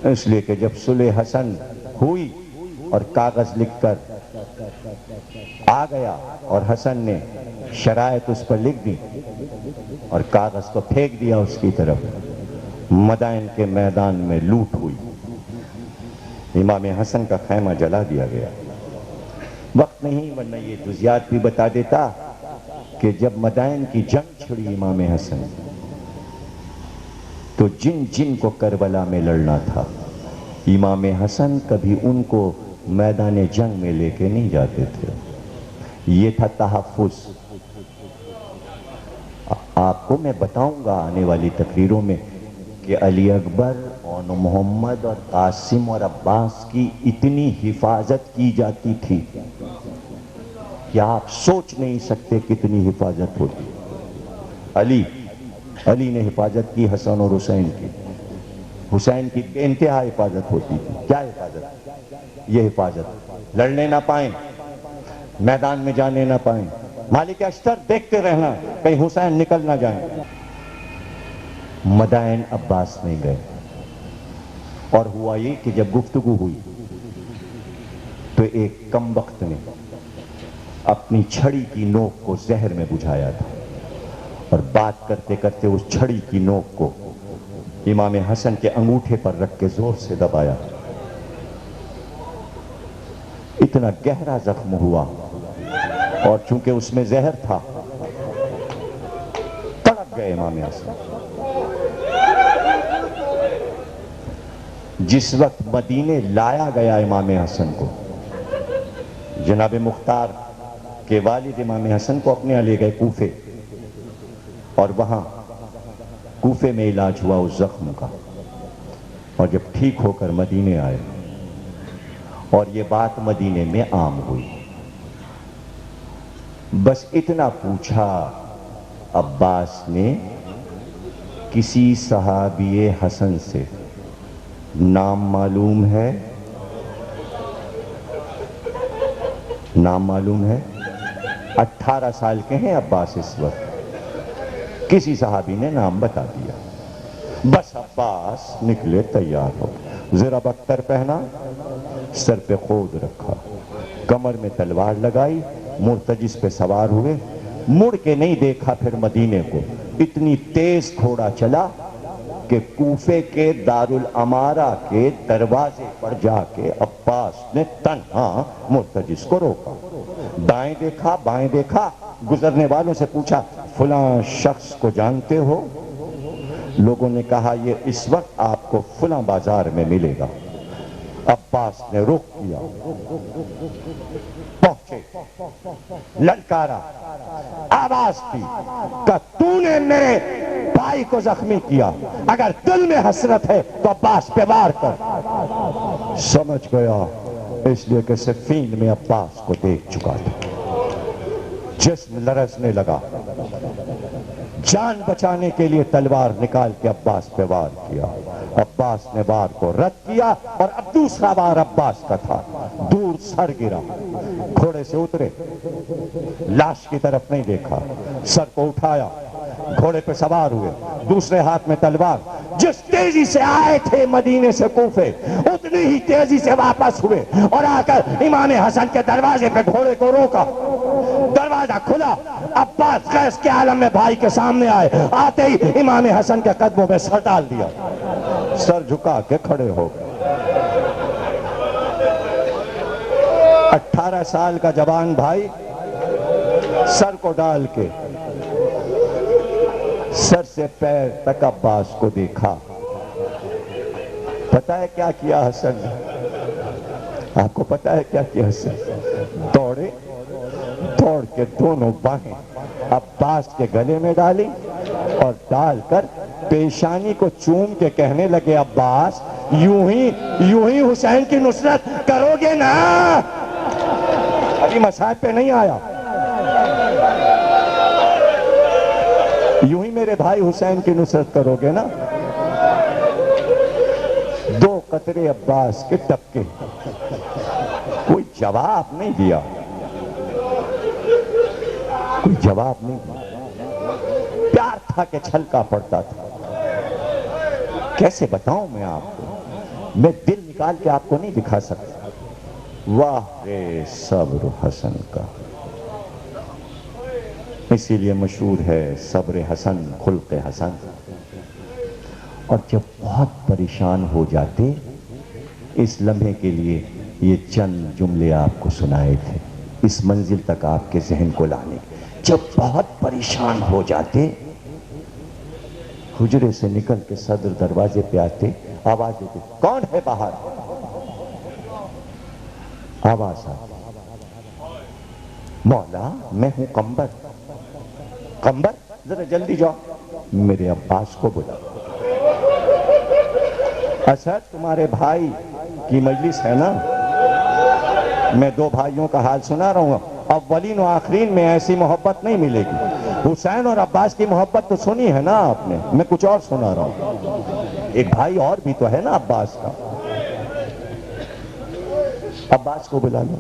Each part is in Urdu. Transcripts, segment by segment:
اس لیے کہ جب صلح حسن ہوئی اور کاغذ لکھ کر آ گیا اور حسن نے شرائط اس پر لکھ دی اور کاغذ کو پھینک دیا اس کی طرف، مدائن کے میدان میں لوٹ ہوئی، امام حسن کا خیمہ جلا دیا گیا۔ وقت نہیں ورنہ یہ جزیات بھی بتا دیتا کہ جب مدائن کی جنگ چھڑی امام حسن تو جن جن کو کربلا میں لڑنا تھا امام حسن کبھی ان کو میدان جنگ میں لے کے نہیں جاتے تھے، یہ تھا تحفظ۔ آپ کو میں بتاؤں گا آنے والی تقریروں میں کہ علی اکبر اور محمد اور قاسم اور عباس کی اتنی حفاظت کی جاتی تھی کہ آپ سوچ نہیں سکتے کتنی حفاظت ہوتی۔ علی نے حفاظت کی حسن اور حسین کی، حسین کی بے انتہا حفاظت ہوتی تھی۔ کیا حفاظت؟ یہ حفاظت، لڑنے نہ پائیں، میدان میں جانے نہ پائیں، مالک اشتر دیکھتے رہنا کہیں حسین نکل نہ جائیں۔ مدائن عباس نہیں گئے، اور ہوا یہ کہ جب گفتگو ہوئی تو ایک کم وقت نے اپنی چھڑی کی نوک کو زہر میں بجھایا تھا اور بات کرتے کرتے اس چھڑی کی نوک کو امام حسن کے انگوٹھے پر رکھ کے زور سے دبایا، اتنا گہرا زخم ہوا اور چونکہ اس میں زہر تھا تڑپ گئے امام حسن۔ جس وقت مدینے لایا گیا امام حسن کو، جناب مختار کے والد امام حسن کو اپنے یہاں لے گئے کوفے، اور وہاں کوفے میں علاج ہوا اس زخم کا، اور جب ٹھیک ہو کر مدینے آئے اور یہ بات مدینے میں عام ہوئی، بس اتنا پوچھا عباس نے کسی صحابی حسن سے نام معلوم ہے؟ نام معلوم ہے؟ 18 سال کے ہیں عباس اس وقت، کسی صحابی نے نام بتا دیا، بس عباس نکلے تیار ہو، زرہ بختر پہنا، سر پہ خود رکھا، کمر میں تلوار لگائی، مرتجس پہ سوار ہوئے، مڑ کے نہیں دیکھا پھر مدینے کو، اتنی تیز گھوڑا چلا کہ کوفے کے دارالامارہ کے دروازے پر جا کے عباس نے تنہا مرتجس کو روکا، دائیں دیکھا بائیں دیکھا، گزرنے والوں سے پوچھا فلاں شخص کو جانتے ہو؟ لوگوں نے کہا یہ اس وقت آپ کو فلاں بازار میں ملے گا۔ عباس نے رخ کیا، پہنچے، للکارا، آواز کی کہ تو نے میرے بھائی کو زخمی کیا، اگر دل میں حسرت ہے تو عباس پہ وار کر۔ سمجھ گیا، اس لیے کہ صفین میں عباس کو دیکھ چکا تھا، جسم لرزنے لگا، جان بچانے کے لیے تلوار نکال کے عباس پہ وار کیا، عباس نے وار کو رد کیا اور اب دوسرا وار عباس کا تھا، دور سر گرا، گھوڑے سے اترے، لاش کی طرف نہیں دیکھا، سر کو اٹھایا، گھوڑے پہ سوار ہوئے، دوسرے ہاتھ میں تلوار، جس تیزی سے آئے تھے مدینے سے کوفے اتنی ہی تیزی سے واپس ہوئے اور آ کر امام حسن کے دروازے پہ گھوڑے کو روکا، دروازہ کھلا، عباس غیظ کے عالم میں بھائی کے سامنے آئے، آتے ہی امام حسن کے قدموں میں سر ڈال دیا، سر جھکا کے کھڑے ہو گئے۔ 18 سال کا جوان بھائی سر کو ڈال کے سر سے پیر تک عباس کو دیکھا، پتہ ہے کیا کیا حسن نے؟ آپ کو پتہ ہے کیا کیا حسن؟ دوڑے، دوڑ کے دونوں باہیں عباس کے گلے میں ڈالی اور ڈال کر پیشانی کو چوم کے کہنے لگے عباس یوں ہی حسین کی نصرت کرو گے نا؟ ابھی مصائب پہ نہیں آیا، یوں ہی میرے بھائی حسین کی نصرت کرو گے نا؟ 2 قطرے عباس کے ٹپکے، کوئی جواب نہیں دیا، کوئی جواب نہیں دیا، پیار تھا کہ چھلکا پڑتا تھا۔ کیسے بتاؤں میں آپ کو، میں دل نکال کے آپ کو نہیں دکھا سکتا. واہ رے صبر حسن کا. اسی لیے مشہور ہے صبر حسن خلق حسن. اور جب بہت پریشان ہو جاتے، اس لمحے کے لیے یہ چند جملے آپ کو سنائے تھے، اس منزل تک آپ کے ذہن کو لانے. جب بہت پریشان ہو جاتے، حجرے سے نکل کے صدر دروازے پہ آتے، آواز دیتے، کون ہے باہر؟ آواز آتی، مولا میں ہوں قمبر. قمبر ذرا جلدی جاؤ، میرے عباس کو بلا. اسد تمہارے بھائی کی مجلس ہے نا؟ میں دو بھائیوں کا حال سنا رہا ہوں. اولین و آخرین میں ایسی محبت نہیں ملے گی. حسین اور عباس کی محبت تو سنی ہے نا آپ نے، میں کچھ اور سنا رہا ہوں. ایک بھائی اور بھی تو ہے نا عباس کا. عباس کو بلا لو.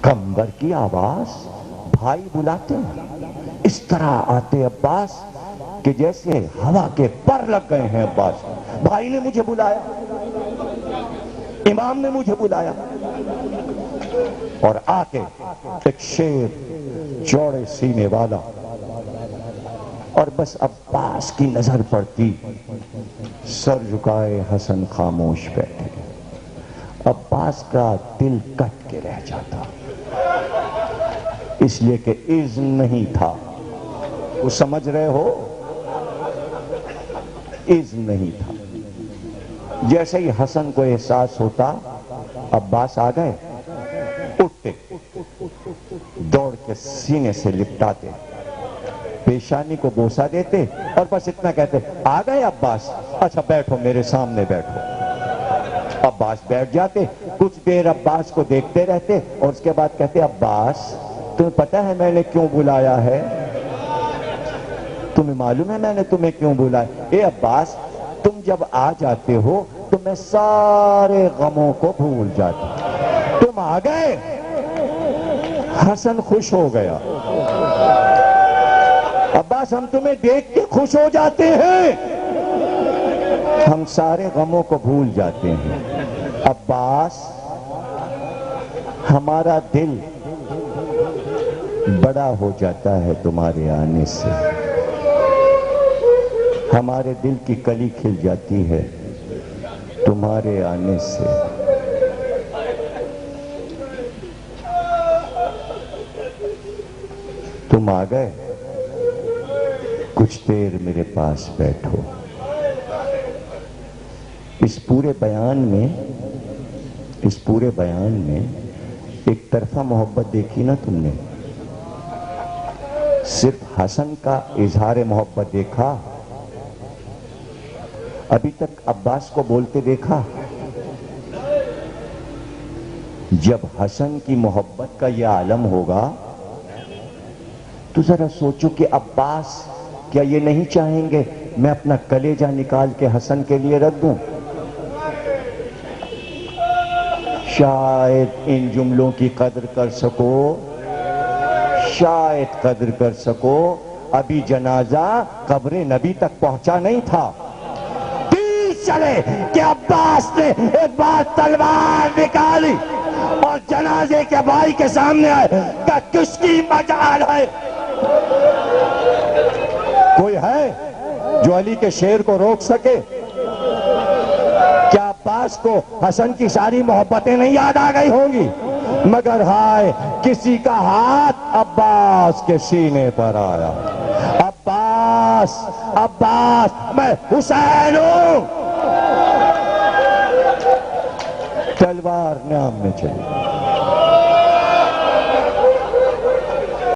قمبر کی آواز، بھائی بلاتے ہیں. اس طرح آتے عباس کہ جیسے ہوا کے پر لگ گئے ہیں. عباس بھائی نے مجھے بلایا، امام نے مجھے بلایا. اور آ کے ایک شیر چوڑے سینے والا، اور بس عباس کی نظر پڑتی، سر جھکائے حسن خاموش بیٹھے. عباس کا دل کٹ کے رہ جاتا، اس لیے کہ اذن نہیں تھا. وہ سمجھ رہے ہو، اذن نہیں تھا. جیسے ہی حسن کو احساس ہوتا، عباس آ گئے، اٹھتے، دوڑ کے سینے سے لپٹاتے، پیشانی کو بوسہ دیتے، اور بس اتنا کہتے، آ گئے عباس؟ اچھا بیٹھو میرے سامنے بیٹھو. عباس بیٹھ جاتے، کچھ دیر عباس کو دیکھتے رہتے، اور اس کے بعد کہتے، عباس تمہیں پتہ ہے میں نے کیوں بلایا ہے؟ تمہیں معلوم ہے میں نے تمہیں کیوں بلایا؟ اے عباس، تم جب آ جاتے ہو تو میں سارے غموں کو بھول جاتا. تم آ گئے، حسن خوش ہو گیا. عباس ہم تمہیں دیکھ کے خوش ہو جاتے ہیں، ہم سارے غموں کو بھول جاتے ہیں. عباس ہمارا دل بڑا ہو جاتا ہے تمہارے آنے سے. ہمارے دل کی کلی کھل جاتی ہے تمہارے آنے سے. تم آ گئے، کچھ دیر میرے پاس بیٹھو. اس پورے بیان میں ایک طرفہ محبت دیکھی نا تم نے؟ صرف حسن کا اظہار محبت دیکھا؟ ابھی تک عباس کو بولتے دیکھا؟ جب حسن کی محبت کا یہ عالم ہوگا تو ذرا سوچو کہ عباس کیا یہ نہیں چاہیں گے میں اپنا کلیجہ نکال کے حسن کے لیے رکھ دوں؟ شاید ان جملوں کی قدر کر سکو، شاید قدر کر سکو. ابھی جنازہ قبر نبی تک پہنچا نہیں تھا، چلے کہ عباس نے ایک بار تلوار نکالی اور جنازے کے بھائی کے سامنے آئے کہ کس کی مجال ہے؟ کوئی ہے جو علی کے شیر کو روک سکے؟ کیا عباس کو حسن کی ساری محبتیں نہیں یاد آ گئی ہوں گی؟ مگر ہائے، کسی کا ہاتھ عباس کے سینے پر آیا. عباس، عباس میں حسین ہوں. تلوار نام میں چلی.